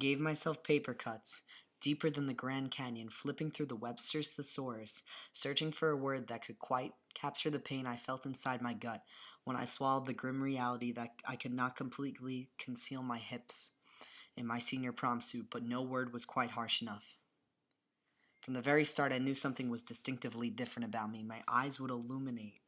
gave myself paper cuts, deeper than the Grand Canyon, flipping through the Webster's Thesaurus, searching for a word that could quite capture the pain I felt inside my gut when I swallowed the grim reality that I could not completely conceal my hips in my senior prom suit, but no word was quite harsh enough. From the very start, I knew something was distinctively different about me. My eyes would illuminate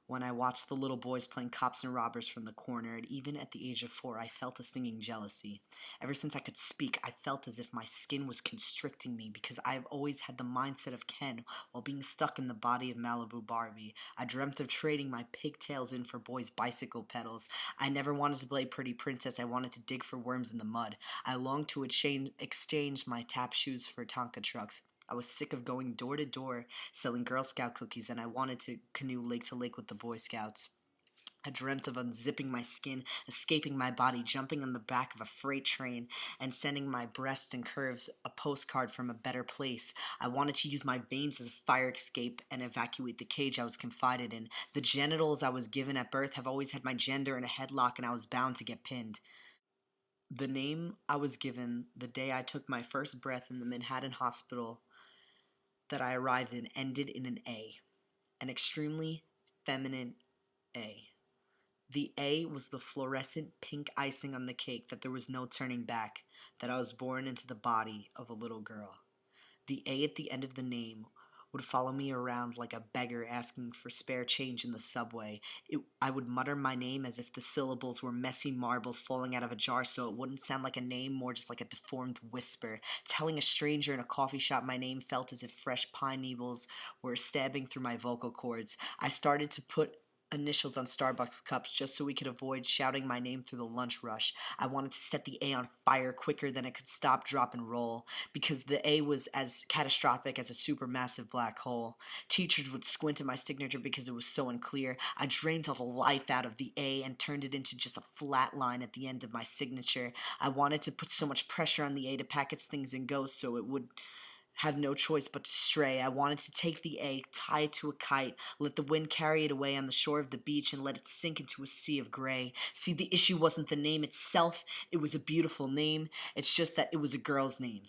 when I watched the little boys playing cops and robbers from the corner, and even at the age of 4, I felt a stinging jealousy. Ever since I could speak, I felt as if my skin was constricting me because I have always had the mindset of Ken while being stuck in the body of Malibu Barbie. I dreamt of trading my pigtails in for boys' bicycle pedals. I never wanted to play pretty princess. I wanted to dig for worms in the mud. I longed to exchange my tap shoes for Tonka trucks. I was sick of going door to door selling Girl Scout cookies, and I wanted to canoe lake to lake with the Boy Scouts. I dreamt of unzipping my skin, escaping my body, jumping on the back of a freight train, and sending my breasts and curves a postcard from a better place. I wanted to use my veins as a fire escape and evacuate the cage I was confided in. The genitals I was given at birth have always had my gender in a headlock, and I was bound to get pinned. The name I was given the day I took my first breath in the Manhattan hospital that I arrived in ended in an A, an extremely feminine A. The A was the fluorescent pink icing on the cake that there was no turning back, that I was born into the body of a little girl. The A at the end of the name would follow me around like a beggar asking for spare change in the subway. I would mutter my name as if the syllables were messy marbles falling out of a jar, so it wouldn't sound like a name, more just like a deformed whisper. Telling a stranger in a coffee shop my name felt as if fresh pine needles were stabbing through my vocal cords. I started to put initials on Starbucks cups just so we could avoid shouting my name through the lunch rush. I wanted to set the A on fire quicker than it could stop, drop, and roll, because the A was as catastrophic as a supermassive black hole. Teachers would squint at my signature because it was so unclear. I drained all the life out of the A and turned it into just a flat line at the end of my signature. I wanted to put so much pressure on the A to pack its things and go so it would have no choice but to stray. I wanted to take the A, tie it to a kite, let the wind carry it away on the shore of the beach, and let it sink into a sea of gray. See, the issue wasn't the name itself. It was a beautiful name. It's just that it was a girl's name.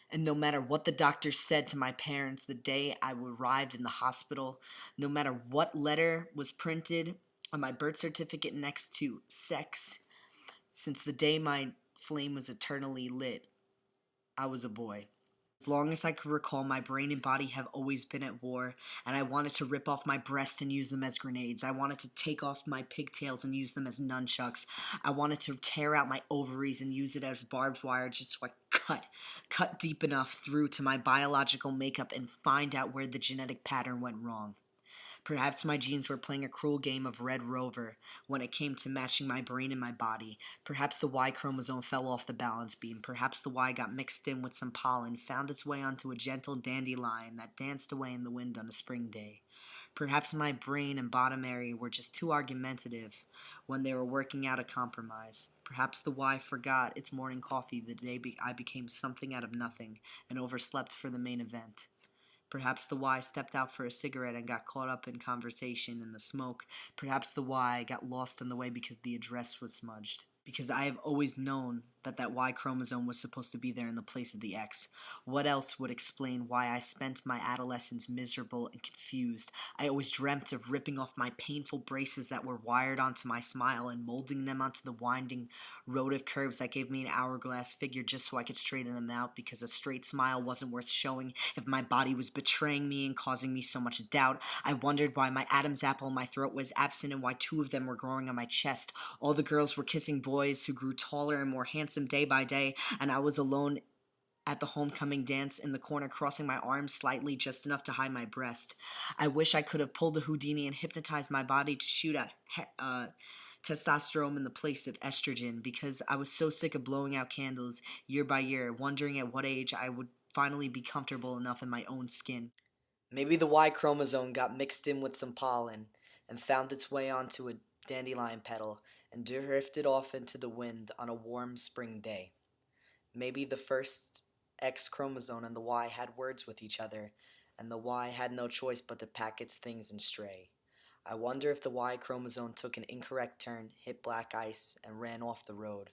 And no matter what the doctor said to my parents the day I arrived in the hospital, no matter what letter was printed on my birth certificate next to sex, since the day my flame was eternally lit, I was a boy. As long as I could recall, my brain and body have always been at war, and I wanted to rip off my breasts and use them as grenades. I wanted to take off my pigtails and use them as nunchucks. I wanted to tear out my ovaries and use it as barbed wire just so I cut deep enough through to my biological makeup and find out where the genetic pattern went wrong. Perhaps my genes were playing a cruel game of Red Rover when it came to matching my brain and my body. Perhaps the Y chromosome fell off the balance beam. Perhaps the Y got mixed in with some pollen, found its way onto a gentle dandelion that danced away in the wind on a spring day. Perhaps my brain and bottom area were just too argumentative when they were working out a compromise. Perhaps the Y forgot its morning coffee the day I became something out of nothing and overslept for the main event. Perhaps the Y stepped out for a cigarette and got caught up in conversation and the smoke. Perhaps the Y got lost on the way because the address was smudged. Because I have always known that Y chromosome was supposed to be there in the place of the X. What else would explain why I spent my adolescence miserable and confused? I always dreamt of ripping off my painful braces that were wired onto my smile and molding them onto the winding road of curves that gave me an hourglass figure just so I could straighten them out, because a straight smile wasn't worth showing if my body was betraying me and causing me so much doubt. I wondered why my Adam's apple in my throat was absent and why 2 of them were growing on my chest. All the girls were kissing boys who grew taller and more handsome day by day, and I was alone at the homecoming dance in the corner, crossing my arms slightly just enough to hide my breast. I wish I could have pulled a Houdini and hypnotized my body to shoot out testosterone in the place of estrogen, because I was so sick of blowing out candles year by year, wondering at what age I would finally be comfortable enough in my own skin. Maybe the Y chromosome got mixed in with some pollen and found its way onto a dandelion petal and drifted off into the wind on a warm spring day. Maybe the first X chromosome and the Y had words with each other, and the Y had no choice but to pack its things and stray. I wonder if the Y chromosome took an incorrect turn, hit black ice, and ran off the road.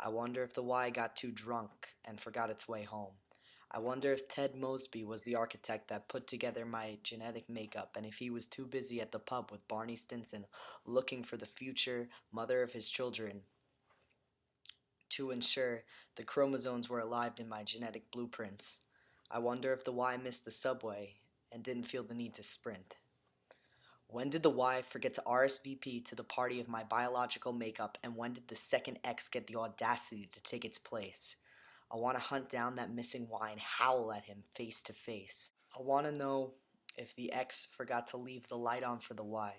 I wonder if the Y got too drunk and forgot its way home. I wonder if Ted Mosby was the architect that put together my genetic makeup, and if he was too busy at the pub with Barney Stinson looking for the future mother of his children to ensure the chromosomes were alive in my genetic blueprints. I wonder if the Y missed the subway and didn't feel the need to sprint. When did the Y forget to RSVP to the party of my biological makeup, and when did the second X get the audacity to take its place? I want to hunt down that missing Y and howl at him face to face. I want to know if the X forgot to leave the light on for the Y.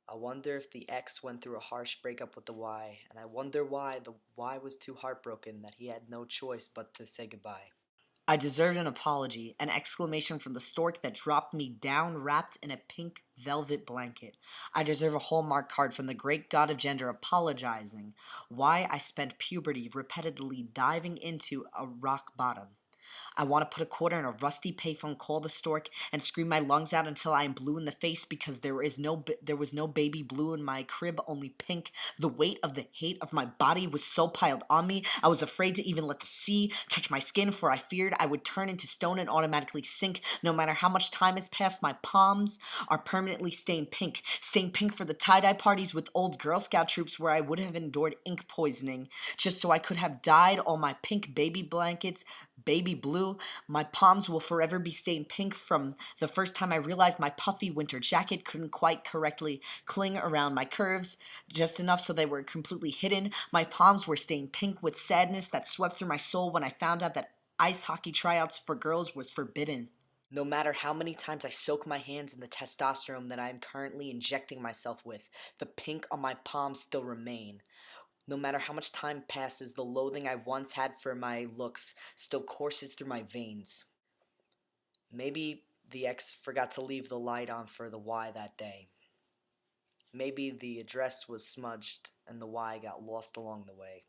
I wonder if the X went through a harsh breakup with the Y, and I wonder why the Y was too heartbroken that he had no choice but to say goodbye. I deserved an apology, an exclamation from the stork that dropped me down wrapped in a pink velvet blanket. I deserve a Hallmark card from the great god of gender apologizing why I spent puberty repeatedly diving into a rock bottom. I want to put a quarter in a rusty payphone, call the stork, and scream my lungs out until I am blue in the face because there was no baby blue in my crib, only pink. The weight of the hate of my body was so piled on me, I was afraid to even let the sea touch my skin, for I feared I would turn into stone and automatically sink. No matter how much time has passed, my palms are permanently stained pink for the tie-dye parties with old Girl Scout troops where I would have endured ink poisoning just so I could have dyed all my pink baby blankets baby blue. My palms will forever be stained pink from the first time I realized my puffy winter jacket couldn't quite correctly cling around my curves, just enough so they were completely hidden. My palms were stained pink with sadness that swept through my soul when I found out that ice hockey tryouts for girls was forbidden. No matter how many times I soak my hands in the testosterone that I am currently injecting myself with, the pink on my palms still remain. No matter how much time passes, the loathing I once had for my looks still courses through my veins. Maybe the X forgot to leave the light on for the Y that day. Maybe the address was smudged and the Y got lost along the way.